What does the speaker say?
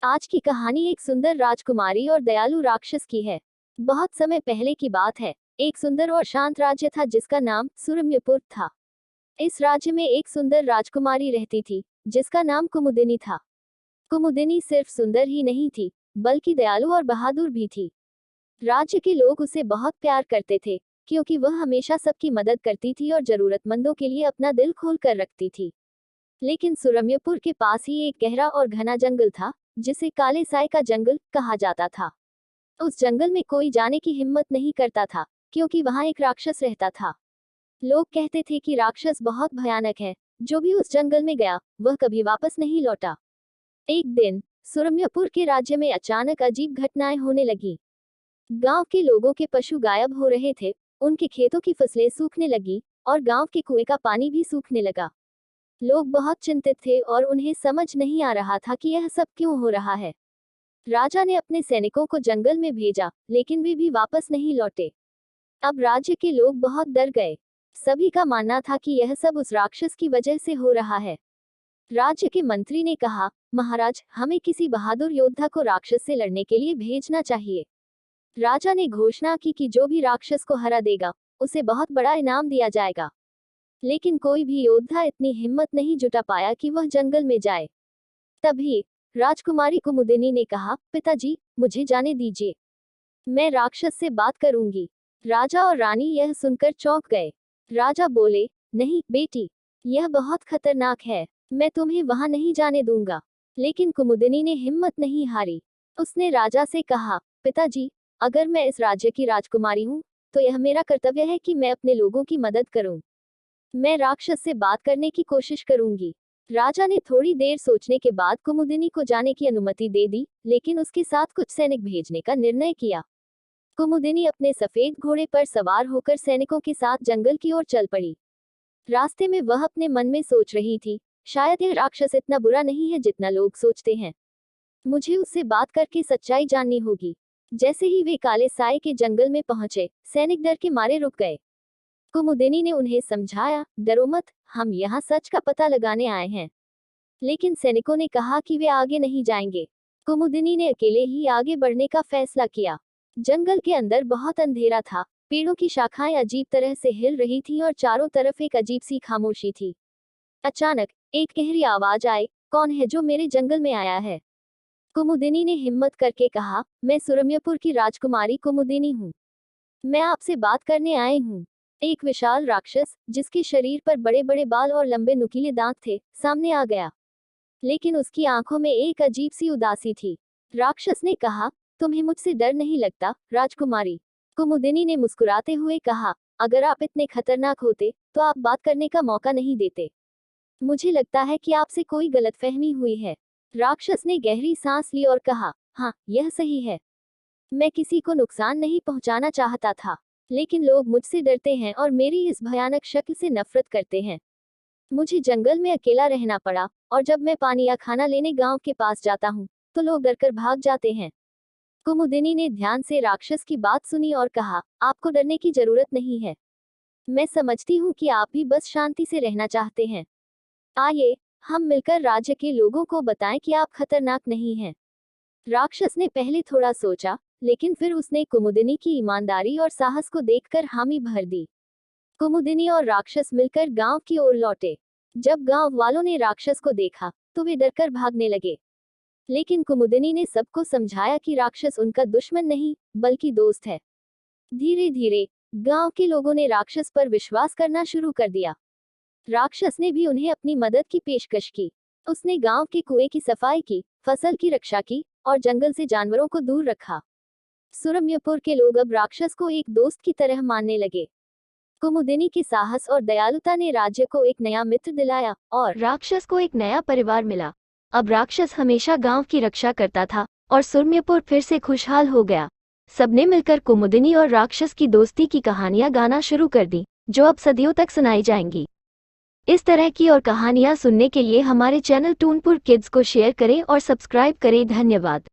आज की कहानी एक सुंदर राजकुमारी और दयालु राक्षस की है। बहुत समय पहले की बात है। एक सुंदर और शांत राज्य था जिसका नाम सुरम्यपुर था। इस राज्य में एक सुंदर राजकुमारी रहती थी जिसका नाम कुमुदिनी था। कुमुदिनी सिर्फ सुंदर ही नहीं थी बल्कि दयालु और बहादुर भी थी। राज्य के लोग उसे बहुत प्यार करते थे क्योंकि वह हमेशा सबकी मदद करती थी और जरूरतमंदों के लिए अपना दिल खोल कर रखती थी। लेकिन सुरम्यपुर के पास ही एक गहरा और घना जंगल था जिसे काले साए का जंगल कहा जाता था। उस जंगल में कोई जाने की हिम्मत नहीं करता था क्योंकि वहां एक राक्षस रहता था। लोग कहते थे कि राक्षस बहुत भयानक है, जो भी उस जंगल में गया वह कभी वापस नहीं लौटा। एक दिन सुरम्यपुर के राज्य में अचानक अजीब घटनाएं होने लगी। गांव के लोगों के पशु गायब हो रहे थे, उनके खेतों की फसलें सूखने लगी और गांव के कुएं का पानी भी सूखने लगा। लोग बहुत चिंतित थे और उन्हें समझ नहीं आ रहा था कि यह सब क्यों हो रहा है। राजा ने अपने सैनिकों को जंगल में भेजा लेकिन वे भी वापस नहीं लौटे। अब राज्य के लोग बहुत डर गए। सभी का मानना था कि यह सब उस राक्षस की वजह से हो रहा है। राज्य के मंत्री ने कहा, महाराज, हमें किसी बहादुर योद्धा को राक्षस से लड़ने के लिए भेजना चाहिए। राजा ने घोषणा की कि जो भी राक्षस को हरा देगा उसे बहुत बड़ा इनाम दिया जाएगा। लेकिन कोई भी योद्धा इतनी हिम्मत नहीं जुटा पाया कि वह जंगल में जाए। तभी राजकुमारी कुमुदिनी ने कहा, पिताजी, मुझे जाने दीजिए, मैं राक्षस से बात करूंगी। राजा और रानी यह सुनकर चौंक गए। राजा बोले, नहीं बेटी, यह बहुत खतरनाक है, मैं तुम्हें वहां नहीं जाने दूंगा। लेकिन कुमुदिनी ने हिम्मत नहीं हारी। उसने राजा से कहा, पिताजी, अगर मैं इस राज्य की राजकुमारी हूँ तो यह मेरा कर्तव्य है कि मैं अपने लोगों की मदद करूं। मैं राक्षस से बात करने की कोशिश करूंगी। राजा ने थोड़ी देर सोचने के बाद कुमुदिनी को जाने की अनुमति दे दी, लेकिन उसके साथ कुछ सैनिक भेजने का निर्णय किया। कुमुदिनी अपने सफेद घोड़े पर सवार होकर सैनिकों के साथ जंगल की ओर चल पड़ी। रास्ते में वह अपने मन में सोच रही थी, शायद यह राक्षस इतना बुरा नहीं है जितना लोग सोचते हैं। मुझे उससे बात करके सच्चाई जाननी होगी। जैसे ही वे काले साए के जंगल में पहुंचे, सैनिक डर के मारे रुक गए। कुमुदिनी ने उन्हें समझाया, डरो मत, हम यहाँ सच का पता लगाने आए हैं। लेकिन सैनिकों ने कहा कि वे आगे नहीं जाएंगे। कुमुदिनी ने अकेले ही आगे बढ़ने का फैसला किया। जंगल के अंदर बहुत अंधेरा था, पेड़ों की शाखाएं अजीब तरह से हिल रही थीं और चारों तरफ एक अजीब सी खामोशी थी। अचानक एक गहरी आवाज आई, कौन है जो मेरे जंगल में आया है? कुमुदिनी ने हिम्मत करके कहा, मैं सुरम्यपुर की राजकुमारी कुमुदिनी हूँ। मैं आपसे बात करने आई हूँ। एक विशाल राक्षस जिसके शरीर पर बड़े बड़े बाल और लंबे नुकीले दांत थे, सामने आ गया। लेकिन उसकी आंखों में एक अजीब सी उदासी थी। राक्षस ने कहा, तुम्हें मुझसे डर नहीं लगता, राजकुमारी? कुमुदिनी ने मुस्कुराते हुए कहा, अगर आप इतने खतरनाक होते तो आप बात करने का मौका नहीं देते। मुझे लगता है कि आपसे कोई गलतफहमी हुई है। राक्षस ने गहरी सांस ली और कहा, हाँ, यह सही है। मैं किसी को नुकसान नहीं पहुंचाना चाहता था, लेकिन लोग मुझसे डरते हैं और मेरी इस भयानक शक्ल से नफरत करते हैं। मुझे जंगल में अकेला रहना पड़ा और जब मैं पानी या खाना लेने गांव के पास जाता हूँ तो लोग डरकर भाग जाते हैं। कुमुदिनी ने ध्यान से राक्षस की बात सुनी और कहा, आपको डरने की जरूरत नहीं है। मैं समझती हूँ कि आप भी बस शांति से रहना चाहते हैं। आइए, हम मिलकर राज्य के लोगों को बताएं कि आप खतरनाक नहीं हैं। राक्षस ने पहले थोड़ा सोचा, लेकिन फिर उसने कुमुदिनी की ईमानदारी और साहस को देखकर हामी भर दी। कुमुदिनी और राक्षस मिलकर गांव की ओर लौटे। जब गांव वालों ने राक्षस को देखा तो वे डरकर भागने लगे। लेकिन कुमुदिनी ने सबको समझाया कि राक्षस उनका दुश्मन नहीं बल्कि दोस्त है। धीरे धीरे गांव के लोगों ने राक्षस पर विश्वास करना शुरू कर दिया। राक्षस ने भी उन्हें अपनी मदद की पेशकश की। उसने गांव के कुएं की सफाई की, फसल की रक्षा की और जंगल से जानवरों को दूर रखा। सुरम्यपुर के लोग अब राक्षस को एक दोस्त की तरह मानने लगे। कुमुदिनी के साहस और दयालुता ने राज्य को एक नया मित्र दिलाया और राक्षस को एक नया परिवार मिला। अब राक्षस हमेशा गांव की रक्षा करता था और सुरम्यपुर फिर से खुशहाल हो गया। सबने मिलकर कुमुदिनी और राक्षस की दोस्ती की कहानियां गाना शुरू कर दी, जो अब सदियों तक सुनाई जाएंगी। इस तरह की और कहानियां सुनने के लिए हमारे चैनल टूनपुर किड्स को शेयर करें और सब्सक्राइब करें। धन्यवाद।